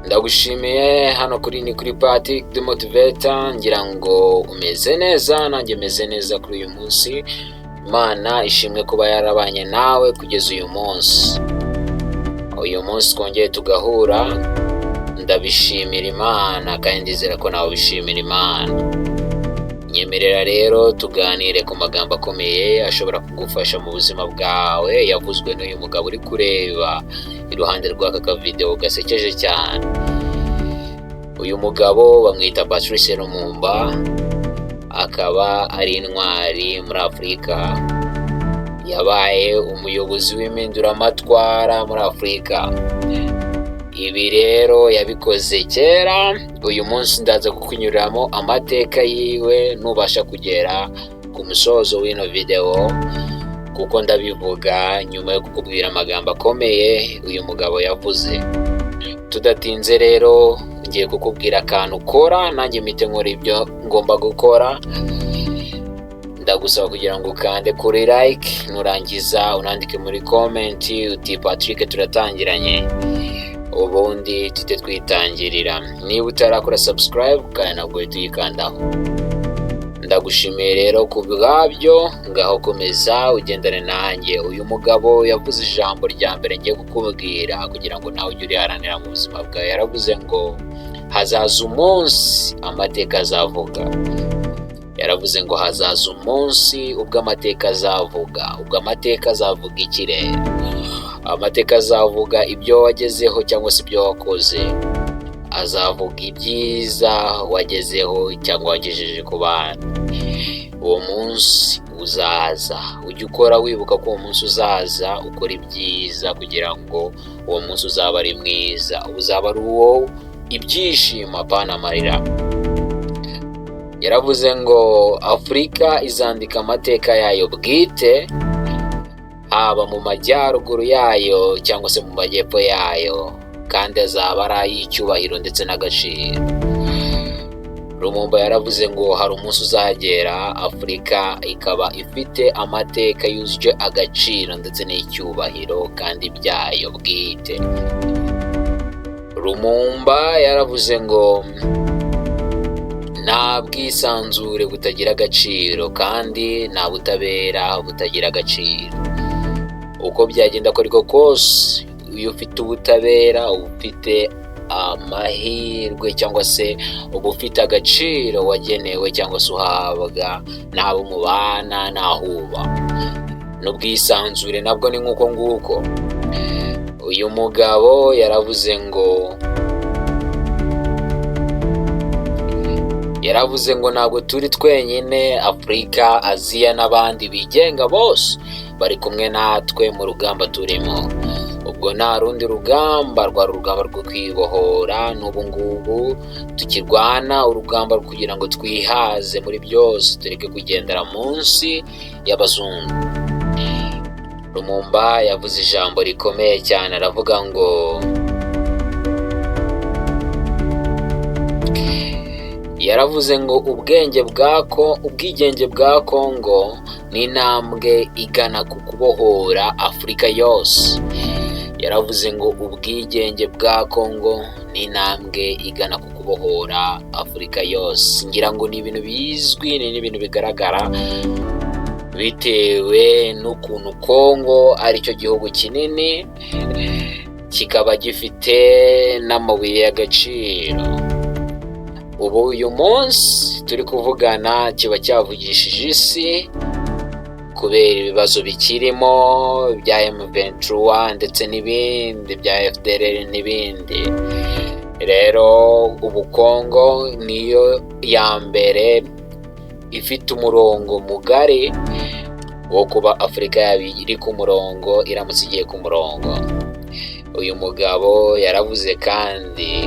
Ndagushimiye hano ni kuri Patrick the Motivator, ngira ngo umeze neza nanjye meze neza kuri uyu munsi. Imana ishimwe kuba yarabanye nawe kugeza uyu munsi. Uyu munsi twongeye tugahura, ndabishimira Imana kandi ndizera ko nawe bishimira Imana. Nyemerera rero tuganire ku magambo akomeye ashobora kugufasha mu buzima bwawe, yavuzwe n'uyu mugabo uri kureba iruhande rw'aka video gasekeje cyane. Uyu mugabo bamwita Patrice Lumumba, akaba ari intwari muri Afurika, yabaye umuyobozi w'impinduramatwara muri Afurika. Ibi rero yabikoze kera. Uyu munsi ndaza kukunyuriramo amateka yiwe nubasha kugera ku musozo w'ino video, kuko ndabivuga nyuma yo kukubwira amagambo akomeye uyu mugabo yavuze. Tudatinze rero ngiye kukubwira akantu ukora, nanjye mpite nkora ibyo ngomba gukora. Ndagusaba kugira ngo ukande kuri like, nurangiza unandike muri comment uti Patrick turatangiranye, ubundi tute twitangirira. Niba utarakora subscribe kandi nabwo tuyikandaho. Ndagushimiye rero ku bwabyo, ngaho komeza ugendane nanjye. Uyu mugabo yavuze ijambo rya mbere ngiye kukubwira kugira ngo nawe ujye uriharanira mu buzima bwawe. Yaravuze ngo hazaza umunsi amateka azavuga. Yaravuze ngo hazaza umunsi ubwo amateka azavuga. Ubwo amateka azavuga iki rero? Amateka azavuga ibyo wagezeho cyangwa se ibyo wakoze. Azavuga ibyiza wagezeho cyangwa wagejeje ku bana. Uwo munsi uzaza, ujye ukora wibuka ko uwo munsi uzaza, ukora ibyiza kugira ngo uwo munsi uzaba ari mwiza, uzaba ari uwo ibyishimo apana amarira. Yaravuze ngo Afurika izandika amateka yayo bwite, haba mu majyaruguru yayo cyangwa se mu majyepfo yayo, kandi azaba ari ay'icyubahiro ndetse n'agaciro. Lumumba yaravuze ngo hari umunsi uzagera Afurika ikaba ifite amateka yujuje agaciro ndetse n'icyubahiro kandi byayo bwite. Lumumba yaravuze ngo nta bwisanzure butagira agaciro kandi nta butabera butagira agaciro. Uko byagenda ko ariko kose, iyo ufite ubutabera uba ufite amahirwe cyangwa se uba ufite agaciro wagenewe cyangwa se uhabwa n'abo mubana n'aho uba. N'ubwisanzure nabwo ni nk'uko nguko. Uyu mugabo yaravuze ngo ntabwo turi twenyine, Afurika, Aziya n'abandi bigenga bose bari kumwe natwe mu rugamba turimo. Ubwo nta rundi rugamba rwari urugamba rwo kwibohora, n'ubu ngubu tukirwana urugamba kugira ngo twihaze muri byose, tureke kugendera munsi y'abazungu. Lumumba yavuze ijambo rikomeye cyane, aravuga ngo ubwigenge bwa Kongo ni intambwe igana ku kubohora Afurika yose. Yaravuze ngo ubwigenge bwa Kongo ni intambwe igana ku kubohora Afurika yose. Ngira ngo ni ibintu bizwi, ni ibintu bigaragara bitewe n'ukuntu Kongo ari cyo gihugu kinini, kikaba gifite n'amabuye y'agaciro. Ubu uyu munsi turi kuvugana kiba cyavugishije isi kubera ibibazo bikirimo bya M23 ndetse n'ibindi bya FDLR n'ibindi. Rero ubu Kongo niyo ya mbere ifite umurongo mugari wo kuba Afurika iri ku murongo, iramutse igiye ku murongo. Uyu mugabo yaravuze kandi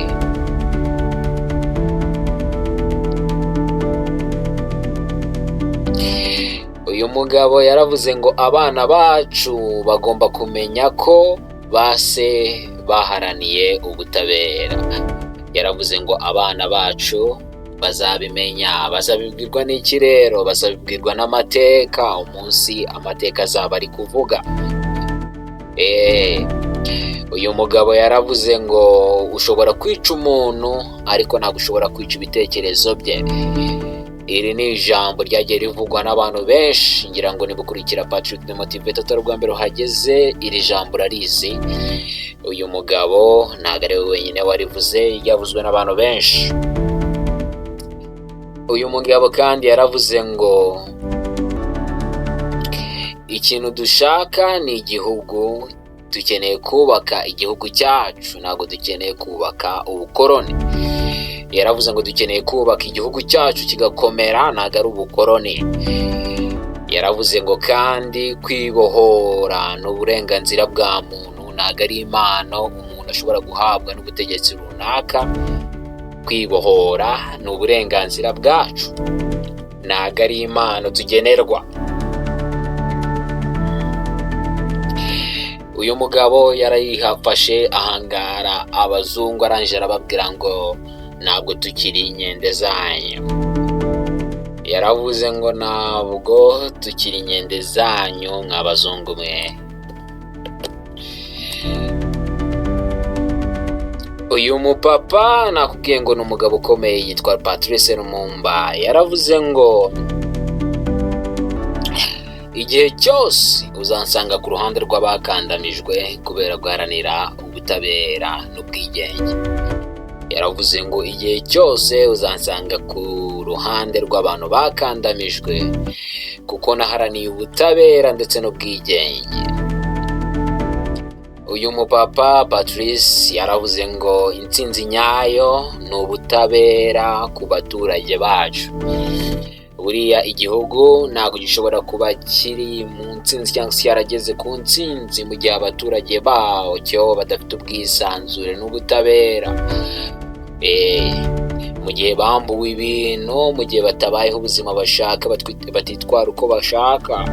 ngo abana bacu bagomba kumenya ko base baharaniye ubutabera. Yaravuze ngo abana bacu bazabimenya. Bazabibwirwa n'iki rero? Bazabibwirwa n'amateka. Umunsi amateka azaba ari kuvuga. uyu mugabo yaravuze ngo ushobora kwica umuntu ariko ntabwo ushobora kwica ibitekerezo bye. Iri ni ijambo ryagiye rivugwa n'abantu benshi, ngira ngo nibukurikira Patrick the Motivator atari ubwa mbere uhageze, iri jambo rarizi. Uyu mugabo ntabwo ari we wenyine warivuze, yavuzwe n'abantu benshi. Uyu mugabo kandi yaravuze ngo ikintu dushaka ni igihugu, dukeneye kubaka igihugu cyacu, ntabwo dukeneye kubaka ubukoroni. Yaravuze ngo dukeneye kubaka igihugu cyacu kigakomera, ntabwo ari ubukoroni. Yaravuze ngo kandi kwibohora n'uburenganzira bwa muntu, ntabwo ari impano umuntu ashobora guhabwa n'ubutegetsi runaka. Kwibohora ni uburenganzira bwacu, ntabwo ari impano tugenerwa. Uyu mugabo yarayihafashe ahangara abazungu, arangije arababwira ngo ntabwo tukiri inkende zanyu. Yaravuze ngo ntabwo tukiri inkende zanyu mw'abazungu mwe. Uyu mupapa nakubwiye ngo ni umugabo ukomeye, yitwa Patrice Lumumba. Yaravuze ngo igihe cyose uzansanga ku ruhande rw'abakandamijwe kubera guharanira ubutabera n'ubwigenge. Yaravuze ngo igihe cyose uzansanga ku ruhande rw'abantu bakandamijwe kuko naharaniye ubutabera ndetse n'ubwigenge. Uyu mupapa Patrice yaravuze ngo intsinzi nyayo ni ubutabera ku baturage bacu. Buriya igihugu ntabwo gishobora kuba kiri mu ntsinzi cyangwa se yarageze ku ntsinzi mu gihe abaturage bacyo badafite ubwisanzure n'ubutabera. Mu gihe bambuwe ibintu, mu gihe batabayeho ubuzima bashaka, batitwara uko bashaka,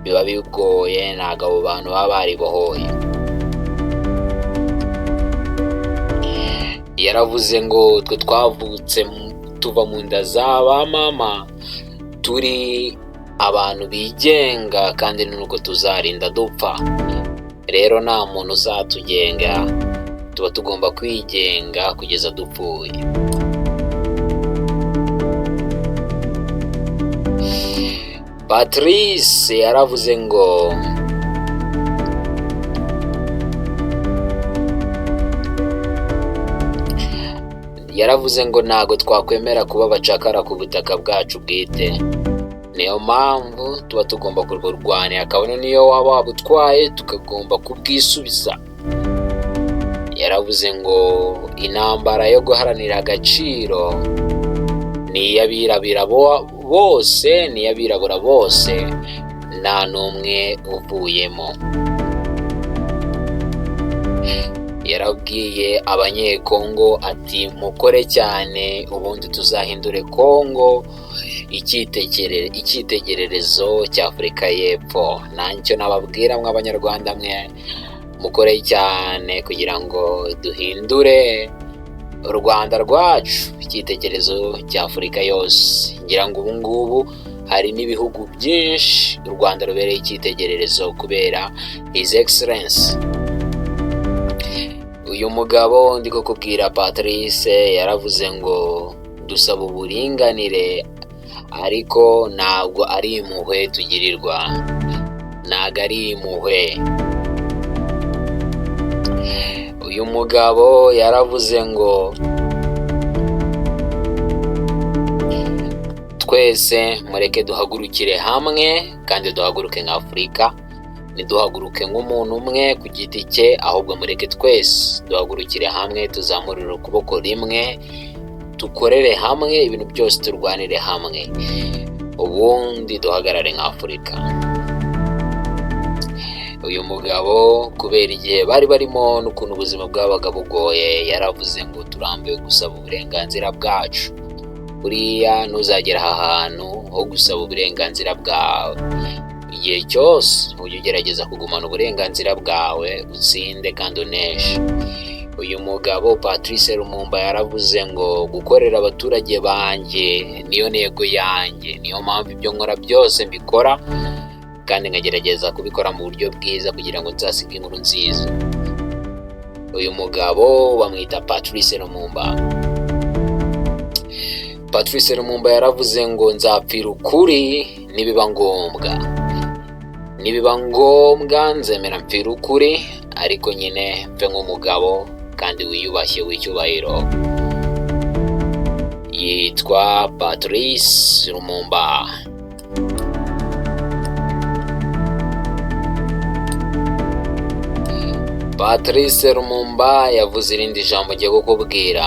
biba bigoye, ntabwo abo bantu baba baribohoye. Yaravuze ngo twe twavutse tuva mu nda z'aba mama, turi abantu bigenga kandi nuko tuzarinda dupfa. Rero nta muntu uzatugenga, tuba tugomba kwigenga kugeza dupfuye. Patrice yaravuze ngo ntago twakwemera kuba abacakara ku butaka bwacu bwite. Niyo mpamvu tuba tugomba kurwanira, kabone niyo waba wabutwaye tukagomba kubwisubiza. Yaravuze ngo intambara yo guharanira agaciro ni iy'abirabura bose, nta n'umwe uvuyemo. Yarabwiye abanyekongo ati mukore cyane ubundi tuzahindure Kongo icyitegererezo cya Afurika y'Epfo. Ntacyo nababwira mw'abanyarwanda mwe, mukore cyane kugira ngo duhindure u Rwanda rwacu icyitegererezo cya Afurika yose. Ngira ngo ubu ngubu hari n'ibihugu byinshi u Rwanda rubereye icyitegererezo kubera His Excellency. Uyu mugabo ndi kukubwira Patrice yaravuze ngo dusaba uburinganire ariko ntabwo ari impuhwe tugirirwa, ntabwo ari impuhwe. Uyu mugabo yaravuze ngo twese mureke duhagurukire hamwe kandi duhaguruke nka Afurika, ntiduhaguruke nk'umuntu umwe ku giti cye, ahubwo mureke twese duhagurukire hamwe, tuzamurire ukuboko rimwe, dukorere hamwe ibintu byose, turwanire hamwe, ubundi duhagarare nka Afurika. Uyu mugabo kubera igihe bari barimo n'ukuntu ubuzima bwabaga bugoye, yaravuze ngo turambiwe gusaba uburenganzira bwacu. Buriya ntuzagera aha hantu ho gusaba uburenganzira bwawe. Igihe cyose ujye ugerageza kugumana uburenganzira bwawe, utsinde kandi uneshe. Uyu mugabo Patrice Lumumba yaravuze ngo gukorera abaturage banjye niyo ntego yanjye, niyo mpamvu ibyo nkora byose mbikora kandi nkagerageza kubikora mu buryo bwiza kugira ngo nzasige inkuru nziza. Uyu mugabo bamwita Patrice Lumumba. Patrice Lumumba yaravuze ngo nzapfira ukuri nibiba ngombwa nzemera mpfira ukuri, ariko nyine mfe nk'umugabo kandi wiyubashye w'icyubahiro. Yitwa Patrice Lumumba. Patrice Lumumba yavuze irindi jambo ngiye kukubwira.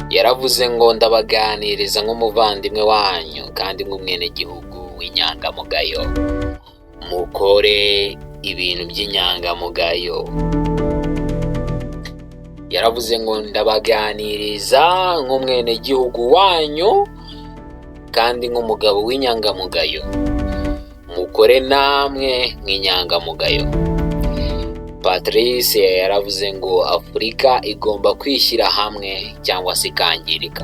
Yaravuze ngo ndabaganiriza nk'umuvandimwe wanyu kandi nk'umwenegihugu w'inyangamugayo. Mukore ibintu by'inyangamugayo. Yaravuze ngo ndabaganiriza nk'umwenegihugu wanyu kandi nk'umugabo w'inyangamugayo. Mukore namwe nk'inyangamugayo. Patrice yaravuze ngo Afurika igomba kwishyira hamwe cyangwa se ikangirika.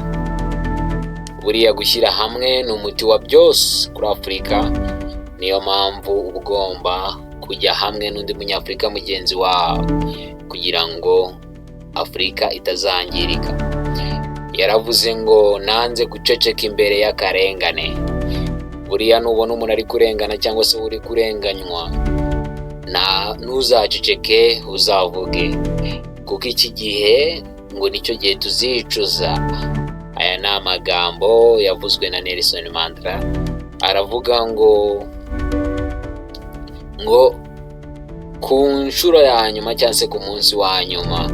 Buriya gushyira hamwe ni umuti wa byose kuri Afurika. Niyo mpamvu uba ugomba kujya hamwe n'undi munyafurika mugenzi wawe kugira ngo Afurika itazangirika. Yaravuze ngo nanze guceceka imbere y'akarengane. Buriya nubona umuntu ari kurengana cyangwa se uri kurenganywa, ntuzaceceke uzavuge, kuko iki gihe ngo nicyo gihe tuzicuza. Aya ni amagambo yavuzwe na Nelson Mandela. Aravuga ngo ku nshuro ya nyuma cyangwa se ku munsi wa nyuma,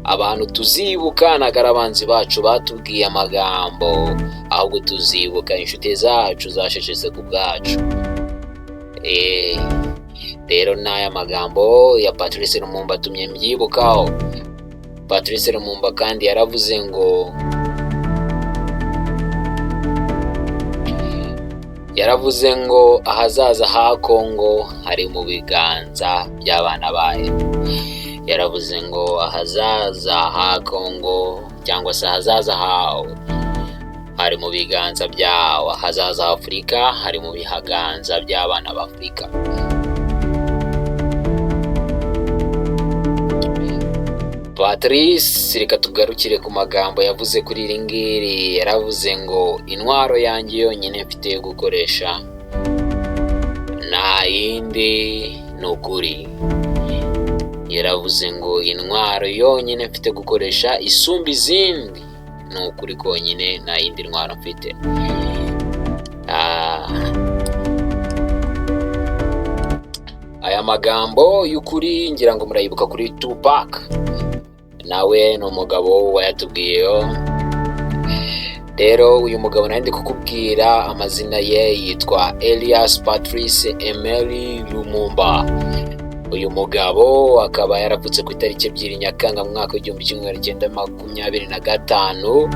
abantu tuzibuka ntabwo ari abanzi bacu batubwiye amagambo, ahubwo tuzibuka inshuti zacu zasheshetse ku bwacu. Rero n'aya magambo ya Patrice Lumumba atumye mbyibukaho. Patrice Lumumba kandi yaravuze ngo ahazaza ha Kongo hari mu biganza by'abana bayo. Yaravuze ngo ahazaza ha Kongo cyangwa se ahazaza hawe hari mu biganza byawe. Ahazaza ha Afurika hari mu biganza by'abana b'Afurika. Patrice, reka tugarukire ku magambo yavuze kuri iri ngiri. Yaravuze ngo intwaro yanjye yonyine mfite yo gukoresha nta yindi ni ukuri. Yaravuze ngo intwaro yonyine mfite gukoresha isumba izindi ni ukuri konyine, nta yindi ntwaro mfite. Aya magambo y'ukuri ngira ngo murayibuka kuri Tupac. Nawe ni umugabo wayatubwiyeho. Rero uyu mugabo nari ndi kukubwira amazina ye yitwa Elias Patrice Emery Lumumba. Uyu mugabo akaba yaravutse ku itariki 2 Nyakanga mu mwaka w'1925.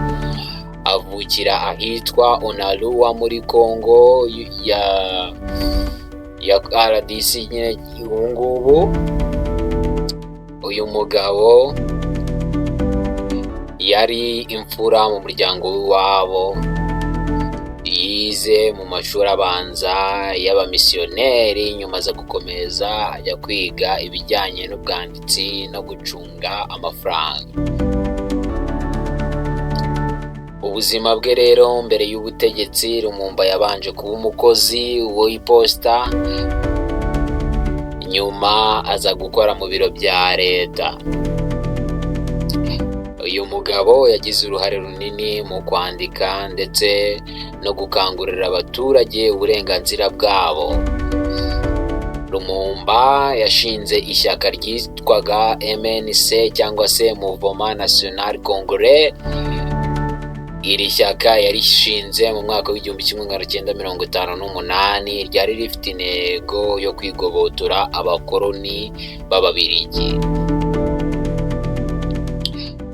Avukira ahitwa Onalua muri Kongo ya RDC nyine ngubu. Uyu mugabo yari imfura mu muryango w'iwabo. Yize mu mashuri abanza y'abamisiyoneri, nyuma aza gukomeza ajya kwiga ibijyanye n'ubwanditsi no gucunga amafaranga. Ubuzima bwe rero mbere y'ubutegetsi, Lumumba yabanje kuba umukozi w'iposita, nyuma aza gukora mu biro bya leta. Uyu mugabo yagize uruhare runini mu kwandika ndetse no gukangurira abaturage uburenganzira bwabo. Lumumba yashinze ishyaka ryitwaga MNC cyangwa se Mouvement National Congolais. Iri shyaka yarishinze mu mwaka w'1958. Ryari rifite intego yo kwigobotora abakoloni b'Ababiligi.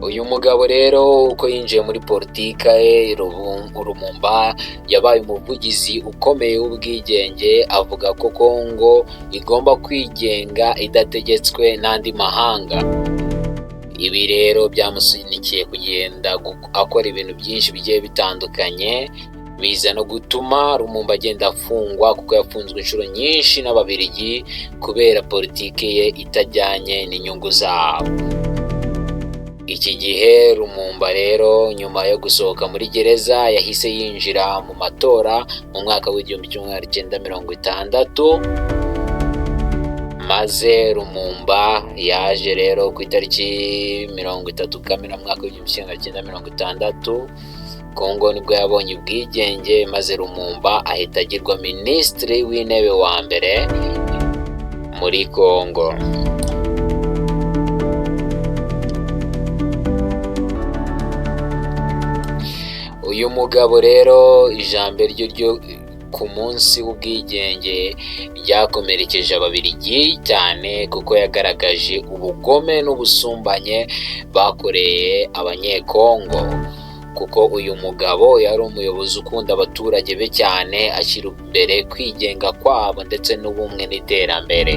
Uyu mugabo rero uko yinjiye muri politika ye, Lumumba yabaye umuvugizi ukomeye w'ubwigenge. Avuga ko Kongo igomba kwigenga idategetswe n'andi mahanga. Ibi rero byamusunikiye kugenda akora ibintu byinshi bigiye bitandukanye, biza no gutuma Lumumba agenda afungwa kuko yafunzwe inshuro nyinshi n'Ababiligi kubera politiki ye itajyanye n'inyungu zabo. Iki gihe Lumumba rero nyuma yo gusohoka muri gereza yahise yinjira mu matora mu mwaka w'1960, maze Lumumba yaje rero ku itariki 30 Kamena mu mwaka w'1960, Kongo nibwo yabonye ubwigenge, maze Lumumba ahita agirwa minisitiri w'intebe wa mbere muri Kongo. Uyu mugabo rero ijambo rye ryo ku munsi w'ubwigenge ryakomerekeje Ababiligi cyane, kuko yagaragaje ubugome n'ubusumbanye bakoreye Abanyekongo, kuko uyu mugabo yari umuyobozi ukunda abaturage be cyane, ashyira imbere kwigenga kwabo ndetse n'ubumwe n'iterambere.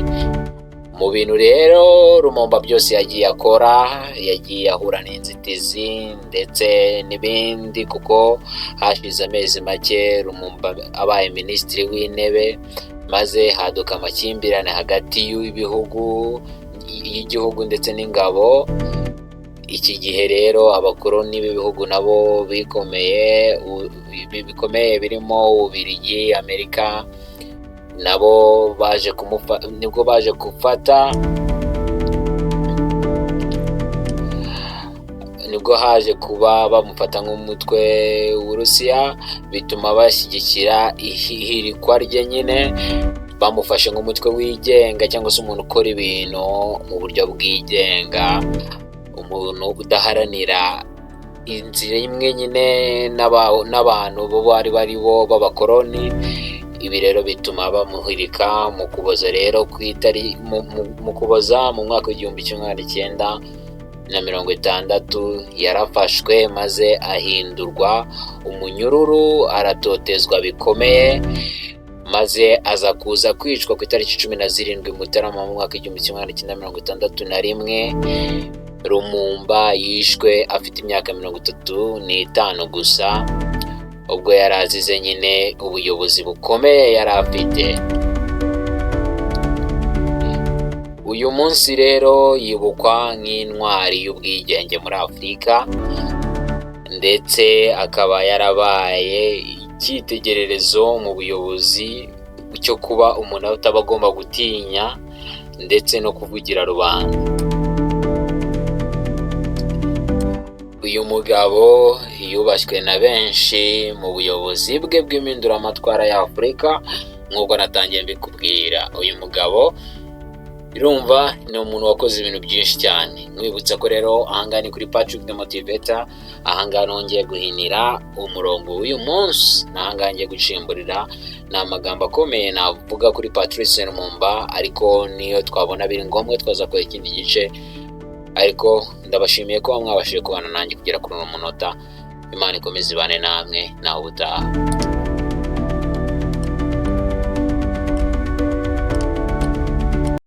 Mu bintu rero Lumumba byose yagiye akora, yagiye ahura n'inzitizi ndetse n'ibindi, kuko hashize amezi make Lumumba abaye minisitiri w'intebe, maze haduka amakimbirane hagati y'igihugu ndetse n'ingabo. Iki gihe rero abakoloni b'ibihugu nabo bikomeye birimo Ububiligi, Amerika, nabo nibwo baje gufata, nibwo haje kuba bamufata nk'umutwe w'Uburusiya, bituma bashyigikira ihirikwa rye, nyine bamufashe nk'umutwe wigenga cyangwa se umuntu ukora ibintu mu buryo bwigenga, umuntu udaharanira inzira imwe nyine n'abantu bo bari b'abakoloni. Ibi rero bituma bamuhirika mu Kuboza rero mu Kuboza mu mwaka w'1960 yarafashwe, maze ahindurwa umunyururu, aratotezwa bikomeye, maze aza kuza kwicwa ku itariki 17 Mutarama mu mwaka w'1961. Lumumba yishwe afite imyaka 35 gusa, ubwo yari azize nyine ubuyobozi bukomeye yari afite. Uyu munsi rero yibukwa nk'intwari y'ubwigenge muri Afurika, ndetse akaba yarabaye icyitegererezo mu buyobozi cyo kuba umuntu ataba agomba gutinya ndetse no kuvugira rubanda. Uyu mugabo yubashywe na benshi mu buyobozi bwe bw'impinduramatwara ya Afurika, nk'uko natangiye mbikubwira. Uyu mugabo urumva ni umuntu wakoze ibintu byinshi cyane. Mwibutsa ko rero ahangaha ni kuri Patrick the Motivator, ahangaha nongeye guhinira umurongo w'uyu munsi, n'ahangaha ngiye gucimburira ni amagambo akomeye navuga kuri Patrice Lumumba, ariko niyo twabona biri ngombwa twazakora ikindi gice. Ariko ndabashimiye ko mwabashije kubana nanjye kugera kuri uno munota. Imana ikomeze ibane namwe, naho ubutaha.